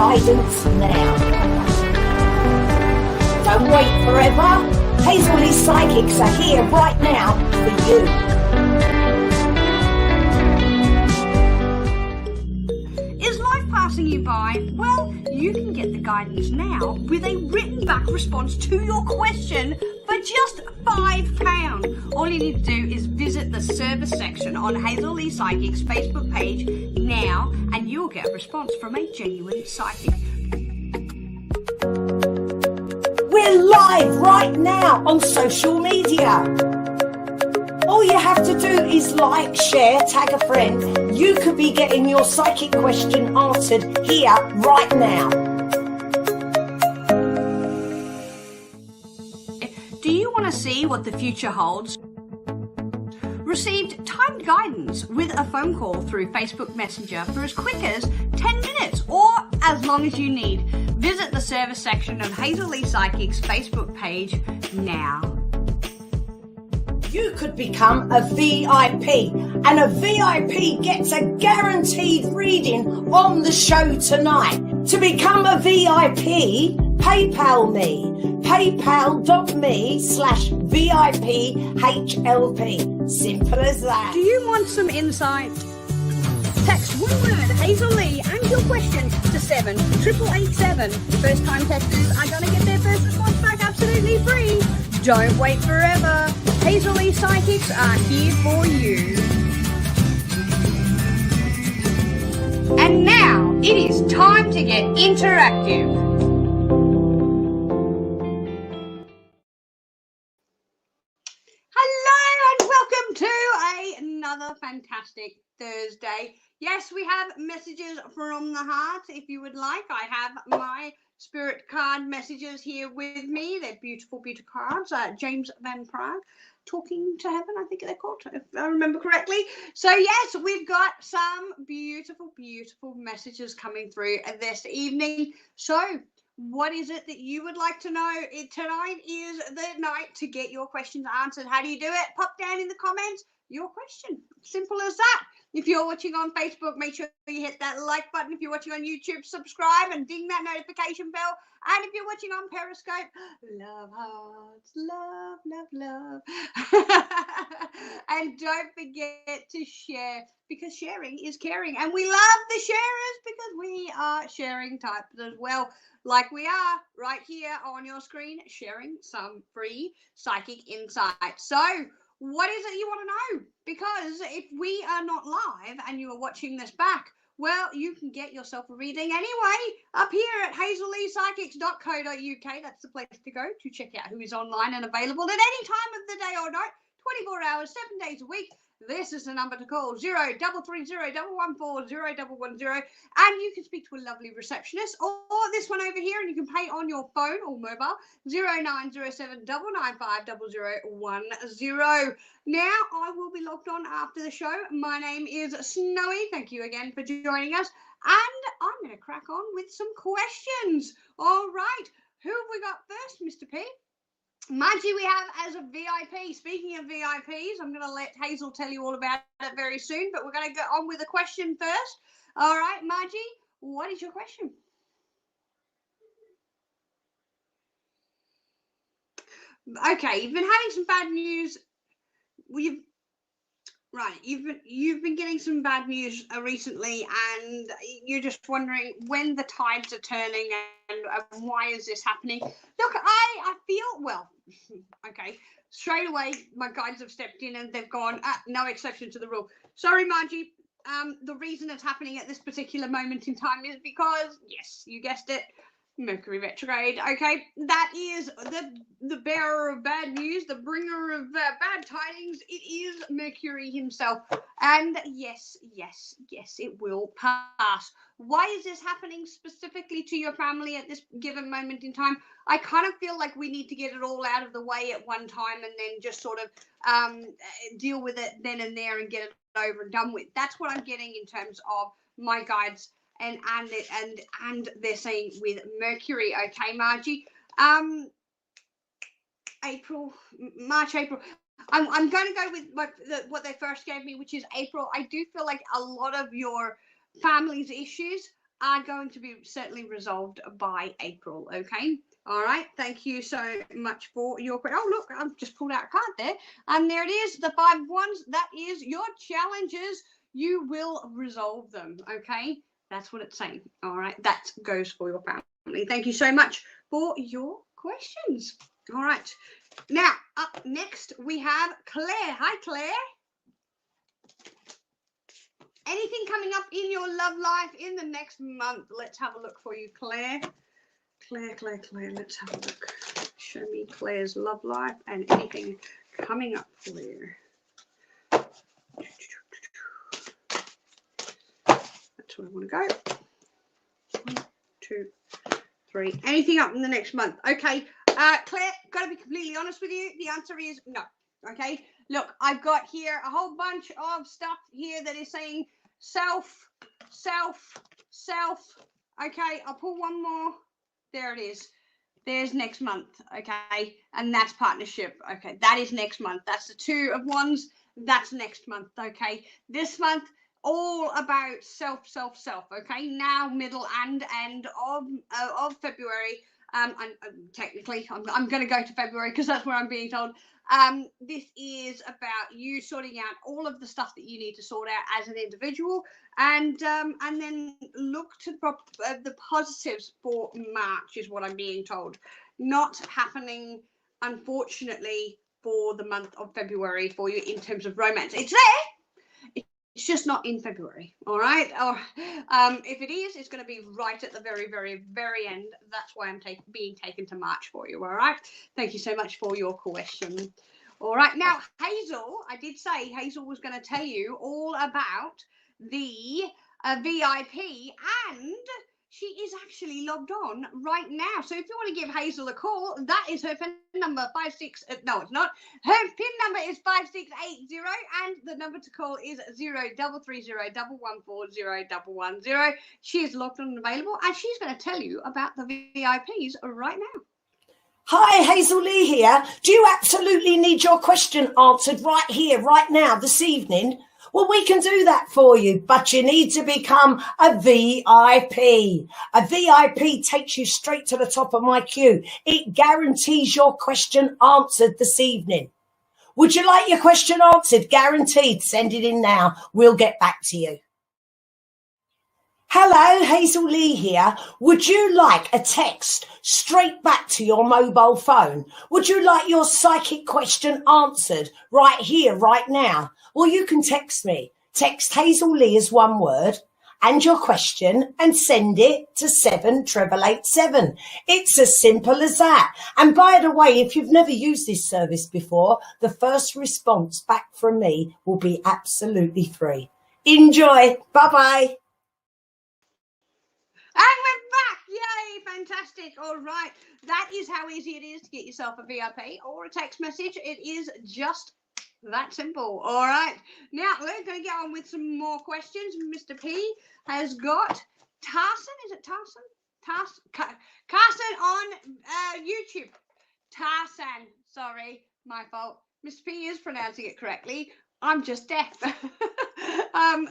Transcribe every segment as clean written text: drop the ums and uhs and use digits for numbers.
guidance now. Don't wait forever. Hazels Psychics are here right now for you. Is life passing you by? Well, you can get the guidance now with a written back response to your question for just £5. All you need to do is visit the service section on Hazels Psychics Facebook page now, and you'll get a response from a genuine psychic. We're live right now on social media. All you have to do is like, share, tag a friend. You could be getting your psychic question answered here right now. Do you want to see what the future holds? Received timed guidance with a phone call through Facebook Messenger for as quick as 10 minutes or as long as you need. Visit the service section of Hazels Psychics Facebook page now. You could become a VIP, and a VIP gets a guaranteed reading on the show tonight. To become a VIP, PayPal me, paypal.me/VIPHLP. Simple as that. Do you want some insight? Text one word, Hazel Lee, and your question to 78887. First time texters are going to get their first response back absolutely free. Don't wait forever. Hazels Psychics are here for you. And now it is time to get interactive. Hello and welcome to another fantastic Thursday. Yes, we have messages from the heart if you would like. I have my spirit card messages here with me. They're beautiful, beautiful cards. James Van Prague, Talking to Heaven, I think they're called, if I remember correctly. So yes, we've got some beautiful, beautiful messages coming through this evening. So what is it that you would like to know? Tonight is the night to get your questions answered. How do you do it? Pop down in the comments your question. Simple as that. If you're watching on Facebook, make sure you hit that like button. If you're watching on YouTube, subscribe and ding that notification bell. And if you're watching on Periscope, love hearts, love, love, love. And don't forget to share, because sharing is caring. And we love the sharers because we are sharing types as well, like we are right here on your screen, sharing some free psychic insight. So what is it you want to know? Because if we are not live and you are watching this back, well, you can get yourself a reading anyway up here at hazelleepsychics.co.uk. That's the place to go to check out who is online and available at any time of the day or night, 24 hours, 7 days a week. This is the number to call, 0330-114-0110, and you can speak to a lovely receptionist, or this one over here, and you can pay on your phone or mobile, 0907-995-0010. Now, I will be logged on after the show. My name is Snowy. Thank you again for joining us, and I'm going to crack on with some questions. All right, who have we got first, Mr. P? Margie, we have as a VIP. Speaking of VIPs, I'm going to let Hazel tell you all about it very soon, but we're going to go on with a question first. All right, Margie, what is your question? Okay, you've been having some bad news. You've been getting some bad news recently, and you're just wondering when the tides are turning and why is this happening. Look, I feel, well, okay, straight away my guides have stepped in and they've gone, no exception to the rule. Sorry, Margie, the reason it's happening at this particular moment in time is because, yes, you guessed it, Mercury retrograde. Okay, that is the bearer of bad news, the bringer of bad tidings. It is Mercury himself, and yes, it will pass. Why is this happening specifically to your family at this given moment in time? I kind of feel like we need to get it all out of the way at one time and then just sort of deal with it then and there and get it over and done with. That's what I'm getting in terms of my guides. And they're saying with Mercury, okay, Margie. March, April. I'm going to go with what they first gave me, which is April. I do feel like a lot of your family's issues are going to be certainly resolved by April. Okay. All right. Thank you so much for your question. Oh, look, I've just pulled out a card there. There it is. The 5 of Wands. That is your challenges. You will resolve them. Okay. That's what it's saying. All right. That goes for your family. Thank you so much for your questions. All right. Now, up next, we have Claire. Hi, Claire. Anything coming up in your love life in the next month? Let's have a look for you, Claire. Claire, let's have a look. Show me Claire's love life and anything coming up, Claire. That's where I want to go. 1, 2, 3. Anything up in the next month? Okay, Claire, got to be completely honest with you. The answer is no. Okay, look, I've got here a whole bunch of stuff here that is saying self. Okay, I'll pull one more. There it is. There's next month. Okay, and that's partnership. Okay, that is next month. That's the 2 of Wands. That's next month. Okay, this month all about self. Okay, now middle and end of February. And technically, I'm going to go to February because that's where I'm being told. This is about you sorting out all of the stuff that you need to sort out as an individual, and then look to the positives for March is what I'm being told. Not happening, unfortunately, for the month of February for you in terms of romance. It's there. It's just not in February, all right? Or if it is, it's going to be right at the very, very, very end. That's why I'm being taken to March for you, all right? Thank you so much for your question. All right, now, Hazel, I did say Hazel was going to tell you all about the VIP, and she is actually logged on right now. So if you want to give Hazel a call, that is her PIN number, 56. No, it's not. Her PIN number is 5680, and the number to call is 0330114010. She is logged on and available, and she's going to tell you about the VIPs right now. Hi, Hazel Lee here. Do you absolutely need your question answered right here, right now, this evening? Well, we can do that for you, but you need to become a VIP. A VIP takes you straight to the top of my queue. It guarantees your question answered this evening. Would you like your question answered? Guaranteed. Send it in now. We'll get back to you. Hello, Hazel Lee here. Would you like a text straight back to your mobile phone? Would you like your psychic question answered right here, right now? Well, you can text me. Text Hazel Lee as one word and your question and send it to 78887. It's as simple as that. And by the way, if you've never used this service before, the first response back from me will be absolutely free. Enjoy. Bye-bye. And we're back. Yay, fantastic. All right. That is how easy it is to get yourself a VIP or a text message. It is just that simple. All right. Now, we're going to get on with some more questions. Mr. P has got Tarson. Is it Tarson? Carson on YouTube. Tarsan. Sorry, my fault. Mr. P is pronouncing it correctly. I'm just deaf. A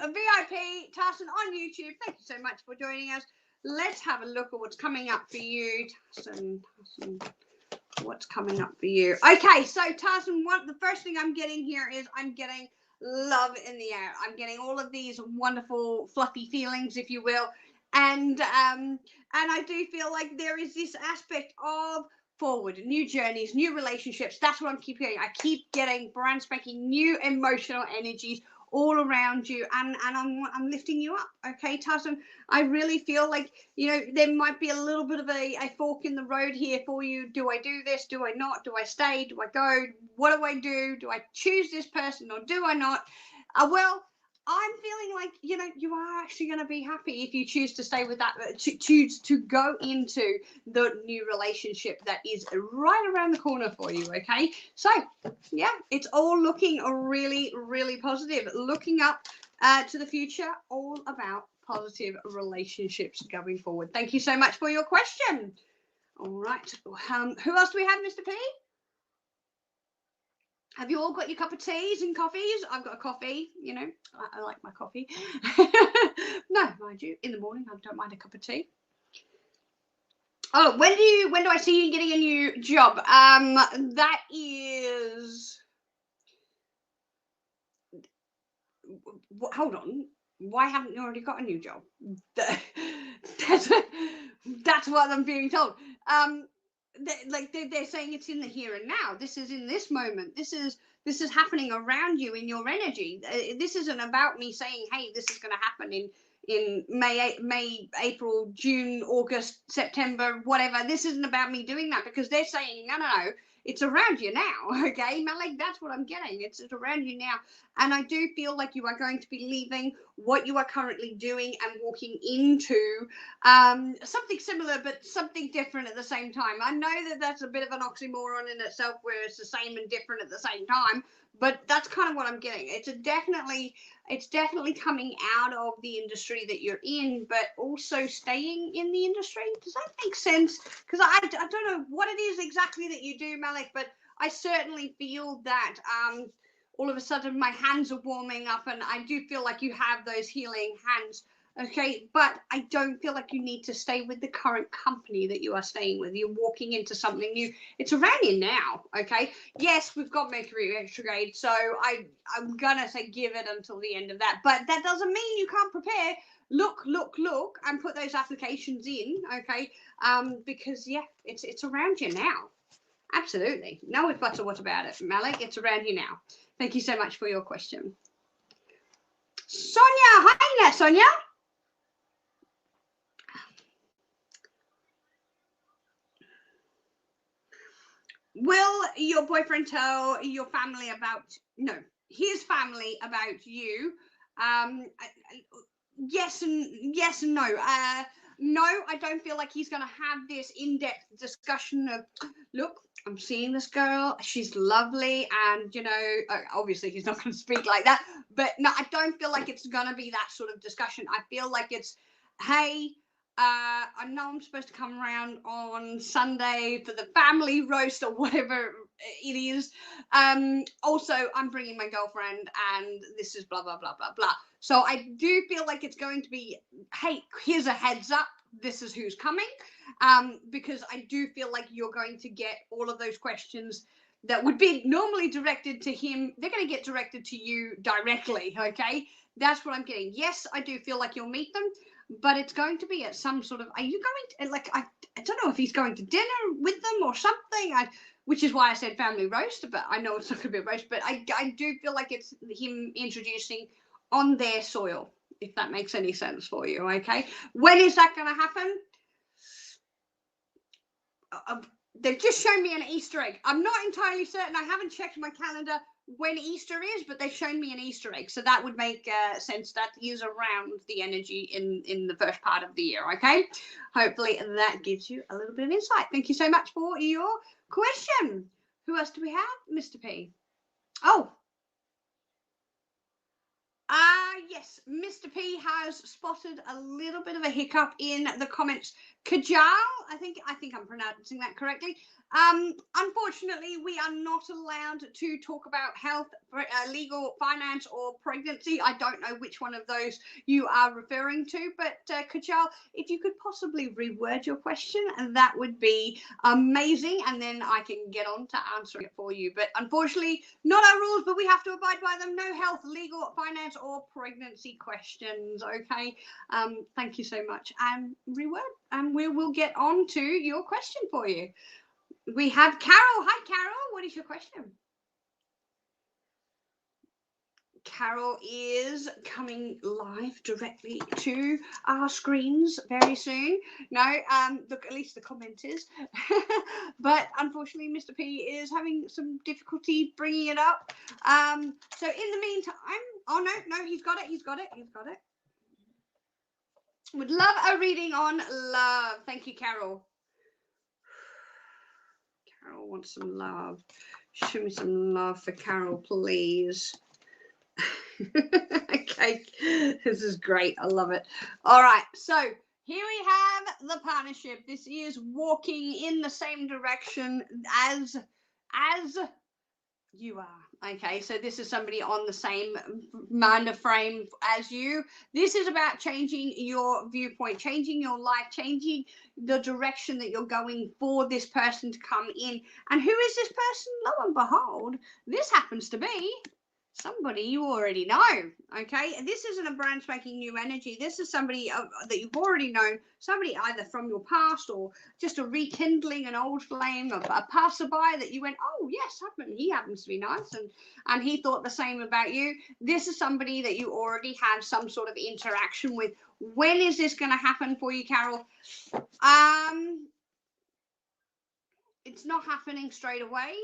VIP, Tarson on YouTube. Thank you so much for joining us. Let's have a look at what's coming up for you. Tarson, what's coming up for you? Okay, so Tarson, the first thing I'm getting here is I'm getting love in the air. I'm getting all of these wonderful, fluffy feelings, if you will. And I do feel like there is this aspect of forward, new journeys, new relationships. That's what I'm keep getting. I keep getting brand spanking new emotional energies all around you, and I'm lifting you up. Okay, Tarson, I really feel like, you know, there might be a little bit of a fork in the road here for you. Do I do this? Do I not? Do I stay? Do I go? What do I do? Do I choose this person or do I not? Well, I'm feeling like, you know, you are actually going to be happy if you choose to stay with that, choose to go into the new relationship that is right around the corner for you. Okay, so yeah, it's all looking really, really positive. Looking up to the future, all about positive relationships going forward. Thank you so much for your question. All right, who else do we have, Mr. P? Have you all got your cup of teas and coffees? I've got a coffee, you know, I like my coffee. No, mind you, in the morning, I don't mind a cup of tea. Oh, when do I see you getting a new job? That is, hold on. Why haven't you already got a new job? That's what I'm being told. They're saying it's in the here and now. This is in this moment. This is happening around you in your energy. This isn't about me saying, hey, this is going to happen in May, April, June, August, September, whatever. This isn't about me doing that, because they're saying, no, it's around you now. Okay, Malik, that's what I'm getting. It's around you now. And I do feel like you are going to be leaving what you are currently doing and walking into something similar, but something different at the same time. I know that that's a bit of an oxymoron in itself, where it's the same and different at the same time, but that's kind of what I'm getting. It's definitely coming out of the industry that you're in, but also staying in the industry. Does that make sense? Because I don't know what it is exactly that you do, Malik, but I certainly feel that all of a sudden my hands are warming up, and I do feel like you have those healing hands. Okay, but I don't feel like you need to stay with the current company that you are staying with. You're walking into something new. It's around you now. Okay, yes, we've got Mercury retrograde, so I'm gonna say give it until the end of that, but that doesn't mean you can't prepare. Look, and put those applications in. Okay, because yeah, it's around you now. Absolutely, no if buts or what about it, Malik. It's around you now. Thank you so much for your question, Sonia. Hi there, Sonia. Will your boyfriend tell your family about, no, his family about you? Yes and no. No, I don't feel like he's going to have this in-depth discussion of, look, I'm seeing this girl, she's lovely, and, you know, obviously he's not going to speak like that, but no, I don't feel like it's going to be that sort of discussion. I feel like it's, hey, I know I'm supposed to come around on Sunday for the family roast or whatever it is. Also, I'm bringing my girlfriend, and this is blah, blah, blah, blah, blah. So I do feel like it's going to be, hey, here's a heads up. This is who's coming. Because I do feel like you're going to get all of those questions that would be normally directed to him. They're going to get directed to you directly. Okay. That's what I'm getting. Yes, I do feel like you'll meet them, but it's going to be at some sort of, are you going to, like, I don't know if he's going to dinner with them or something, which is why I said family roast, but I know it's not going to be a roast, but I do feel like it's him introducing on their soil, if that makes any sense for you. Okay, when is that going to happen? They've just shown me an Easter egg. I'm not entirely certain. I haven't checked my calendar when Easter is, but they've shown me an Easter egg, so that would make sense. That is around the energy in the first part of the year. Okay, hopefully that gives you a little bit of insight. Thank you so much for your question. Who else do we have? Mr. P. Oh, yes, Mr. P has spotted a little bit of a hiccup in the comments. Kajal, I think I'm pronouncing that correctly. Unfortunately, we are not allowed to talk about health, legal, finance, or pregnancy. I don't know which one of those you are referring to, but Kajal, if you could possibly reword your question, that would be amazing, and then I can get on to answering it for you. But unfortunately, not our rules, but we have to abide by them. No health, legal, finance, or pregnancy questions. Okay. Thank you so much. And reword, and we will get on to your question for you. We have Carol. Hi, Carol. What is your question? Carol is coming live directly to our screens very soon. No, look, at least the comment is. But unfortunately, Mr. P is having some difficulty bringing it up. So in the meantime, oh, no, he's got it. Would love a reading on love. Thank you, Carol. Carol wants some love. Show me some love for Carol, please. Okay, this is great. I love it. All right, so here we have the partnership. This is walking in the same direction as You are. Okay, so this is somebody on the same mind frame as you. This is about changing your viewpoint, changing your life, changing the direction that you're going for this person to come in. And who is this person? Lo and behold, this happens to be somebody you already know. Okay, this isn't a brand spanking new energy. This is somebody that you've already known, somebody either from your past or just a rekindling an old flame, a passerby that you went, oh yes, he happens to be nice, and he thought the same about you. This is somebody that you already have some sort of interaction with. When is this going to happen for you, Carol? It's not happening straight away,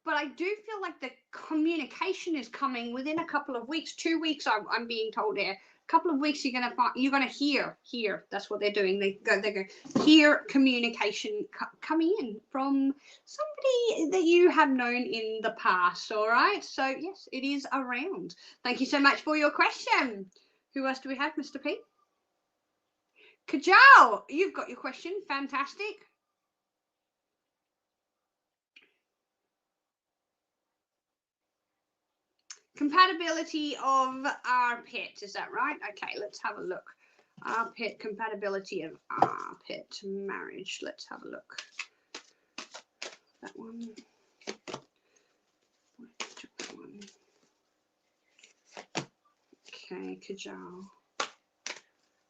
but I do feel like the communication is coming within a couple of weeks, 2 weeks. I'm being told here. A couple of weeks, you're gonna hear. That's what they're doing. They go hear communication coming in from somebody that you have known in the past. All right. So yes, it is around. Thank you so much for your question. Who else do we have, Mr. P? Kajal, you've got your question. Fantastic. Compatibility of our pet, is that right? Okay, let's have a look. Our pet, compatibility of our pet marriage. Let's have a look. That one. Okay, Kajal.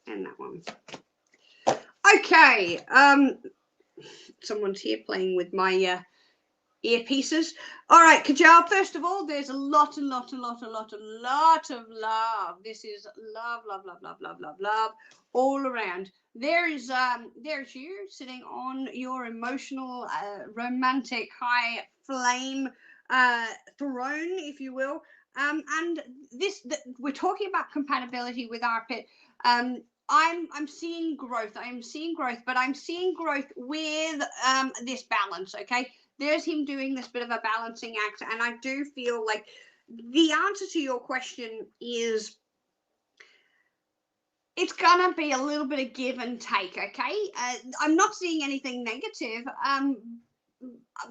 And that one. Okay. Someone's here playing with my earpieces. All right, Kajal, first of all, there's a lot of love. This is love all around. There's you sitting on your emotional, romantic, high flame throne, if you will. And we're talking about compatibility with our pet. I'm seeing growth. I'm seeing growth, but I'm seeing growth with this balance. Okay, there's him doing this bit of a balancing act, and I do feel like the answer to your question is it's gonna be a little bit of give and take. Okay, I'm not seeing anything negative,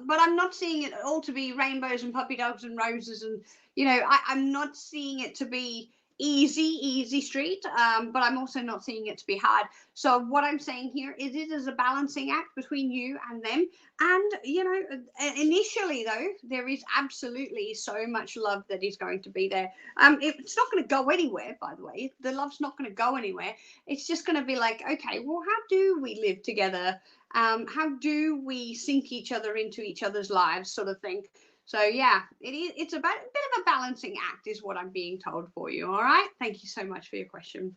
but I'm not seeing it all to be rainbows and puppy dogs and roses, and I'm not seeing it to be easy street, but I'm also not seeing it to be hard. So what I'm saying here is it is a balancing act between you and them. And initially though, there is absolutely so much love that is going to be there. It's not going to go anywhere, by the way. The love's not going to go anywhere. It's just going to be like, okay, well, how do we live together? How do we sync each other into each other's lives, sort of thing. So yeah, it's about a bit of a balancing act is what I'm being told for you. All right. Thank you so much for your question.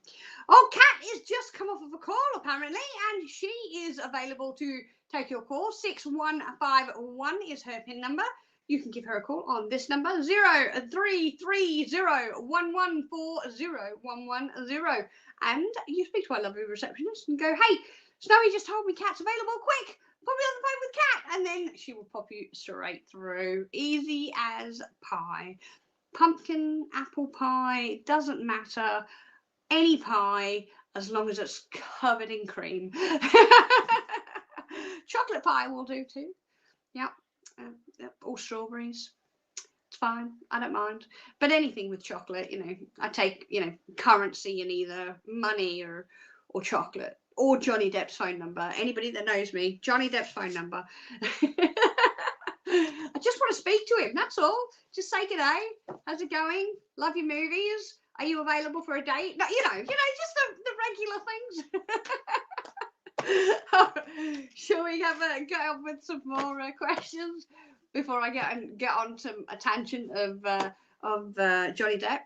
Oh, Kat is just come off of a call apparently, and she is available to take your call. 6151 is her PIN number. You can give her a call on this number, 033011401110. And you speak to our lovely receptionist and go, hey, Snowy just told me Kat's available. Quick, put me on the phone with Kat, and then she will pop you straight through. Easy as pie. Pumpkin, apple pie, doesn't matter. Any pie, as long as it's covered in cream. Chocolate pie will do too. Yep. Or strawberries. It's fine. I don't mind. But anything with chocolate, I take, currency in either money or chocolate. Or Johnny Depp's phone number. Anybody that knows me, Johnny Depp's phone number. I just want to speak to him. That's all. Just say g'day. How's it going? Love your movies. Are you available for a date? No, just the regular things. Shall we go on with some more questions before I get on to a tangent of Johnny Depp?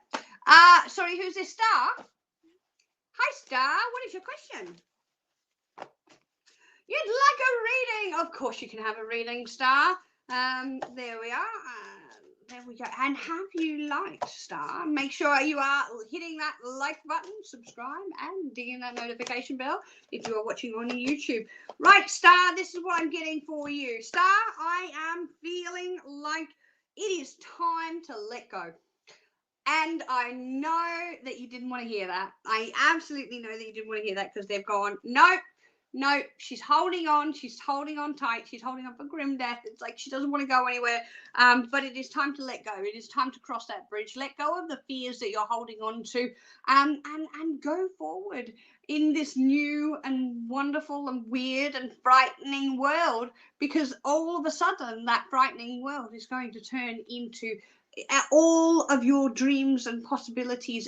Sorry, who's this? Star? Hi, Star. What is your question? You'd like a reading? Of course you can have a reading, Star. There we are. There we go. And have you liked, Star? Make sure you are hitting that like button, subscribe, and dinging that notification bell if you are watching on YouTube. Right, Star, this is what I'm getting for you. Star, I am feeling like it is time to let go. And I know that you didn't want to hear that. I absolutely know that you didn't want to hear that because they've gone, nope. No, she's holding on. She's holding on tight. She's holding on for grim death. It's like she doesn't want to go anywhere. But it is time to let go. It is time to cross that bridge. Let go of the fears that you're holding on to, and go forward in this new and wonderful and weird and frightening world. Because all of a sudden, that frightening world is going to turn into all of your dreams and possibilities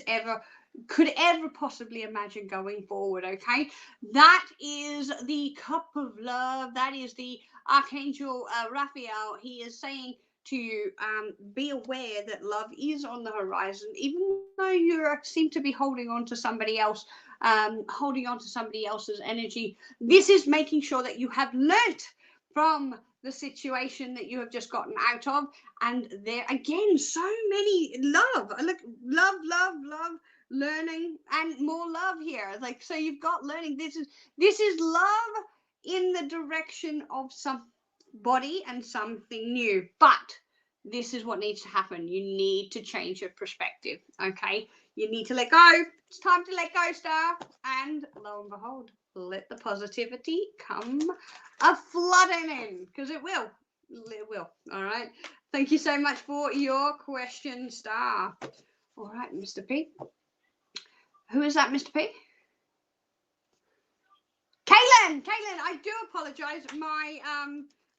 could ever possibly imagine going forward. Okay, that is the cup of love. That is the Archangel Raphael. He is saying to you, be aware that love is on the horizon, even though you seem to be holding on to somebody else, holding on to somebody else's energy. This is making sure that you have learnt from the situation that you have just gotten out of. And there again, so many love, learning and more love here. Like, so you've got learning. This is love in the direction of somebody and something new. But this is what needs to happen. You need to change your perspective. Okay, you need to let go. It's time to let go, star. And lo and behold, let the positivity come a flooding in, because it will. All right, thank you so much for your question, star. All right, Mr. P. Who is that, Mr. P? Kaylin, I do apologize.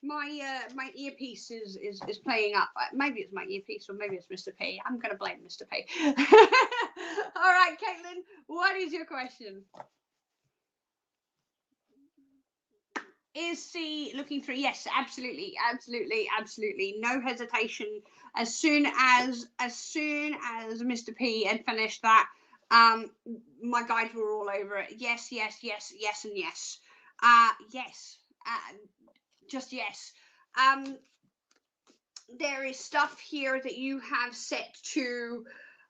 My earpiece is playing up. Maybe it's my earpiece or maybe it's Mr. P. I'm going to blame Mr. P. All right, Caitlin, what is your question? Is C looking through? Yes, absolutely. No hesitation. As soon as Mr. P had finished that, my guides were all over it. Yes, and yes. Yes. Just yes. There is stuff here that you have set to,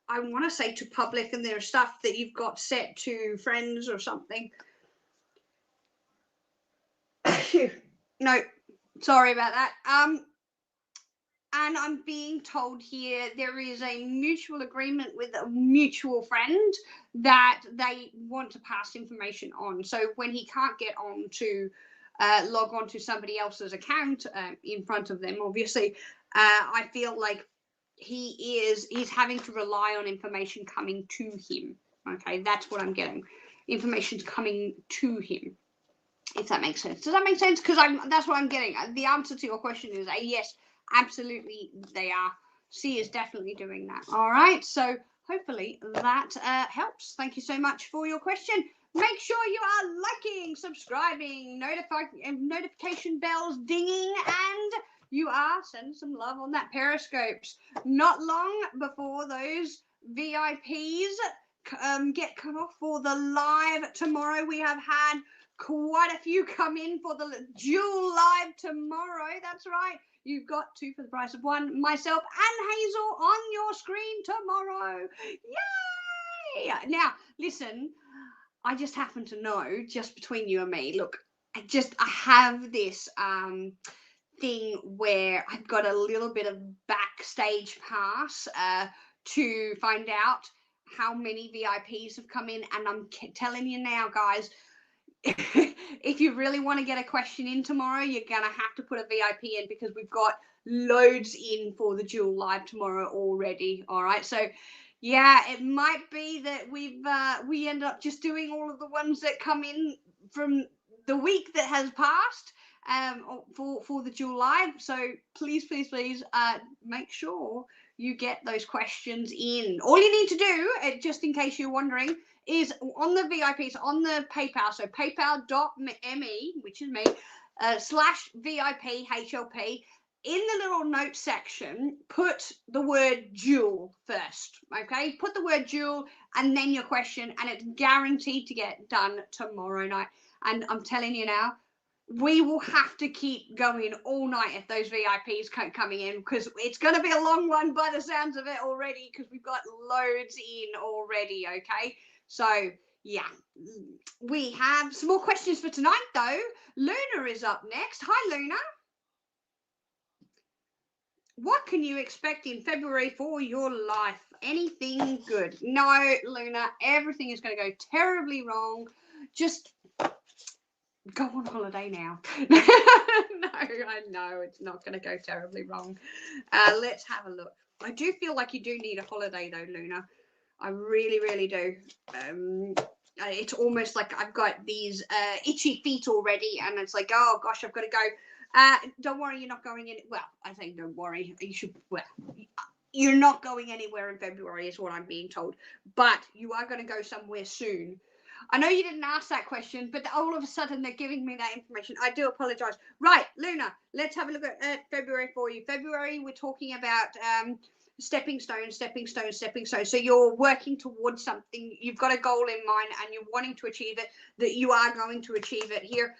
I want to say to public, and there's stuff that you've got set to friends or something. No, sorry about that. And I'm being told here there is a mutual agreement with a mutual friend that they want to pass information on. So when he can't get on to log on to somebody else's account in front of them, obviously, I feel like he's having to rely on information coming to him. Okay, that's what I'm getting. Information's coming to him, if that makes sense. Does that make sense? Because that's what I'm getting. The answer to your question is a yes. Absolutely, they are. C is definitely doing that. All right, so hopefully that helps. Thank you so much for your question. Make sure you are liking, subscribing, notification bells dinging, and you are sending some love on that Periscopes. Not long before those VIPs get cut off for the live tomorrow. We have had quite a few come in for the dual live tomorrow. That's right. You've got 2 for the price of 1. Myself and Hazel on your screen tomorrow. Yay! Now, listen, I just happen to know, just between you and me, look, I have this thing where I've got a little bit of backstage pass to find out how many VIPs have come in. And I'm telling you now, guys, if you really want to get a question in tomorrow, you're going to have to put a VIP in, because we've got loads in for the dual live tomorrow already. All right. So, yeah, it might be that we end up just doing all of the ones that come in from the week that has passed for the dual live. So please, make sure you get those questions in. All you need to do, just in case you're wondering, is on the VIPs, on the PayPal, so paypal.me, which is me, /VIP HLP, in the little note section, put the word dual first, okay? Put the word dual and then your question, and it's guaranteed to get done tomorrow night. And I'm telling you now, we will have to keep going all night if those VIPs keep coming in, because it's going to be a long one by the sounds of it already, because we've got loads in already, okay? So, yeah, we have some more questions for tonight, though. Luna is up next. Hi, Luna. What can you expect in February for your life? Anything good? No, Luna, everything is going to go terribly wrong. Just go on holiday now. No, I know it's not going to go terribly wrong. Let's have a look. I do feel like you do need a holiday though, Luna. I really, really do. It's almost like I've got these itchy feet already, and it's like, oh gosh, I've got to go. Don't worry, you're not going in. Well, I think don't worry. You should. Well, you're not going anywhere in February, is what I'm being told. But you are going to go somewhere soon. I know you didn't ask that question, but all of a sudden they're giving me that information. I do apologize. Right, Luna, let's have a look at February for you. February, we're talking about stepping stone. So you're working towards something. You've got a goal in mind and you're wanting to achieve it, that you are going to achieve it here.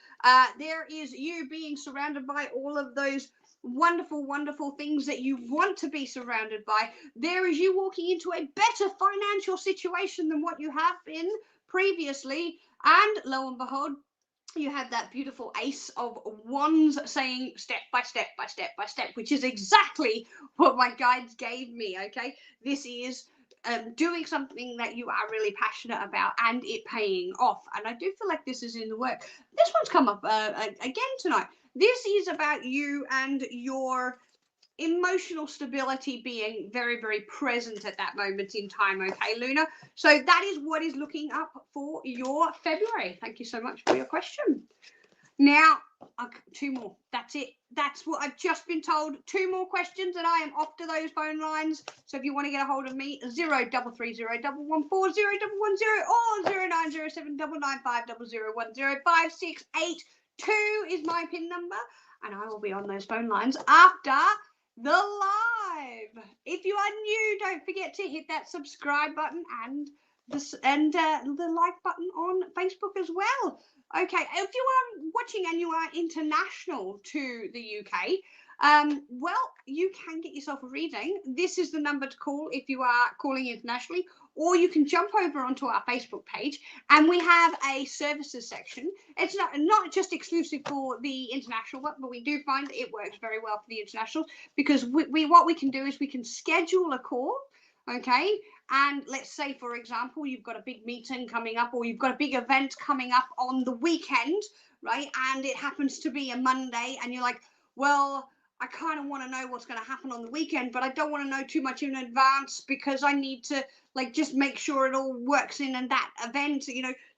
There is you being surrounded by all of those wonderful things that you want to be surrounded by. There is you walking into a better financial situation than what you have been previously, and lo and behold, you have that beautiful ace of wands saying step by step, which is exactly what my guides gave me. Okay, this is doing something that you are really passionate about and it paying off, and I do feel like this is in the work. This one's come up again tonight. This is about you and your emotional stability being very present at that moment in time. Okay, Luna, so that is what is looking up for your February. Thank you so much for your question. Now, two more. That's it. That's what I've just been told. Two more questions and I am off to those phone lines. So if you want to get a hold of me, 0330 114 0110 or 0907 995 0010. 5682 is my PIN number, and I will be on those phone lines after the live. If you are new, don't forget to hit that subscribe button and the like button on Facebook as well. Okay, if you are watching and you are international to the UK, well, you can get yourself a reading. This is the number to call if you are calling internationally, or you can jump over onto our Facebook page and we have a services section. It's not just exclusive for the international one, but we do find it works very well for the internationals, because we what we can do is we can schedule a call. Okay, and let's say, for example, you've got a big meeting coming up, or you've got a big event coming up on the weekend, right? And it happens to be a Monday, and you're like, well, I kind of want to know what's going to happen on the weekend, but I don't want to know too much in advance because I need to just make sure it all works in that event,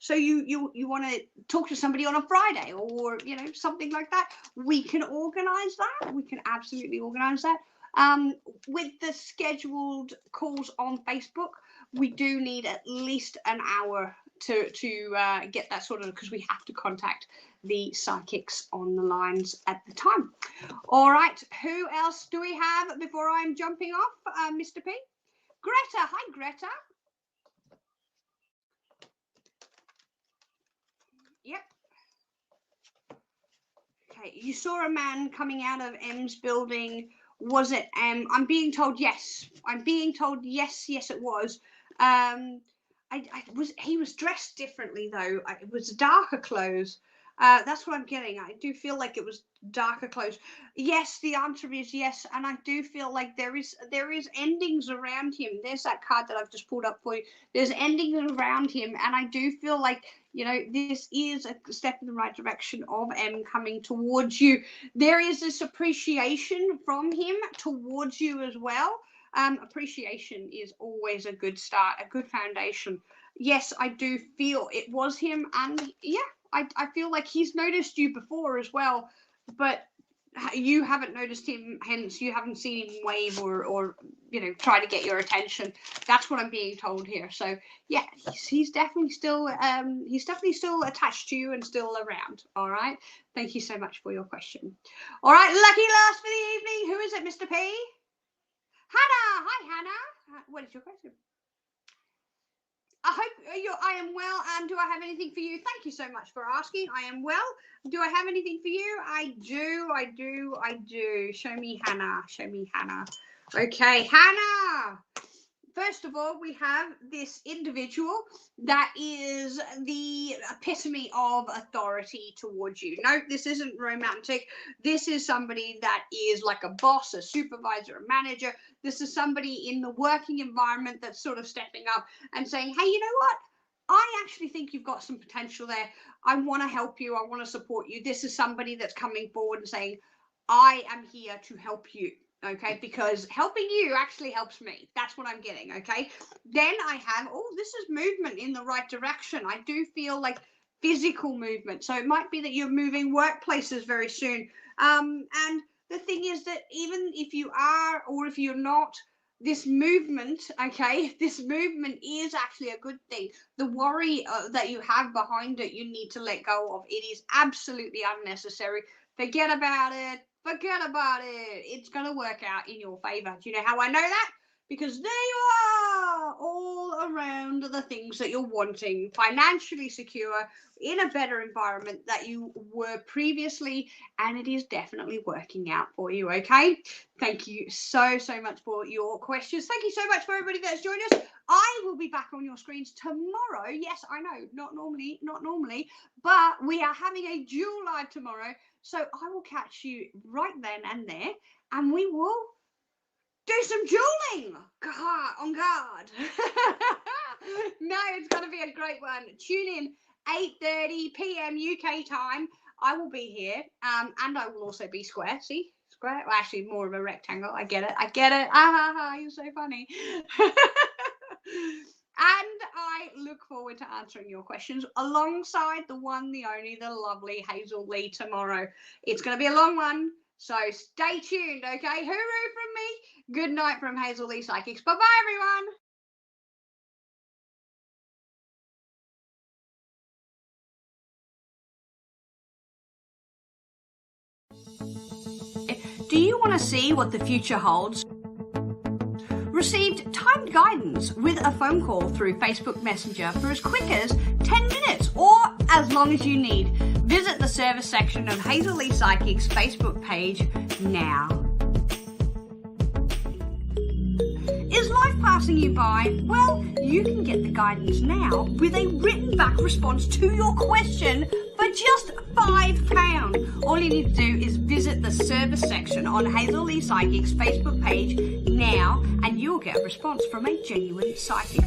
so you want to talk to somebody on a Friday or something like that. We can organize that. We can absolutely organize that. With the scheduled calls on Facebook, we do need at least an hour to get that sorted, because we have to contact the psychics on the lines at the time. All right, who else do we have before I'm jumping off, Mr. P? Greta. Hi, Greta. Yep. Okay, you saw a man coming out of M's building. Was it M? I'm being told yes. I'm being told yes, it was. He was dressed differently though. It was darker clothes. That's what I'm getting. I do feel like it was darker clothes. Yes, the answer is yes, and I do feel like there is endings around him. There's that card that I've just pulled up for you. There's endings around him, and I do feel like this is a step in the right direction of M coming towards you. There is this appreciation from him towards you as well. Appreciation is always a good start, a good foundation. Yes, I do feel it was him, and yeah, I feel like he's noticed you before as well, but you haven't noticed him, hence you haven't seen him wave or try to get your attention. That's what I'm being told here. So yeah, he's definitely still attached to you and still around. All right, thank you so much for your question. All right, lucky last for the evening. Who is it, Mr. P? Hannah. Hi, Hannah. What is your question? I hope I am well. And do I have anything for you? Thank you so much for asking. I am well. Do I have anything for you? I do. Show me Hannah. Okay, Hannah. First of all, we have this individual that is the epitome of authority towards you. No, this isn't romantic. This is somebody that is like a boss, a supervisor, a manager. This is somebody in the working environment that's sort of stepping up and saying, hey, you know what? I actually think you've got some potential there. I want to help you. I want to support you. This is somebody that's coming forward and saying, I am here to help you. Okay, because helping you actually helps me. That's what I'm getting. Okay, then I have, oh, this is movement in the right direction. I do feel like physical movement. So it might be that you're moving workplaces very soon. And the thing is that even if you are or if you're not, this movement, okay, this movement is actually a good thing. The worry that you have behind it, you need to let go of. It is absolutely unnecessary. Forget about it. Forget about it. It's going to work out in your favor. Do you know how I know that? Because there you are, all around the things that you're wanting, financially secure, in a better environment that you were previously, and it is definitely working out for you, okay? Thank you so much for your questions. Thank you so much for everybody that's joined us. I will be back on your screens tomorrow. Yes, I know, not normally, but we are having a dual live tomorrow, so I will catch you right then and there, and we will do some dueling on guard. No, it's going to be a great one. Tune in 8:30 p.m. UK time. I will be here, and I will also be square. See, square. Well, actually, more of a rectangle. I get it. You're so funny. And I look forward to answering your questions alongside the one, the only, the lovely Hazel Lee tomorrow. It's going to be a long one, so stay tuned, okay? Hooroo from me. Good night from Hazel Lee Psychics. Bye-bye, everyone. Do you want to see what the future holds? Received timed guidance with a phone call through Facebook Messenger for as quick as 10 minutes or as long as you need. Visit the service section of Hazel Lee Psychic's Facebook page now. Is life passing you by? Well, you can get the guidance now with a written back response to your question for just £5. All you need to do is visit the service section on Hazel Lee Psychic's Facebook page now, and you'll get a response from a genuine psychic.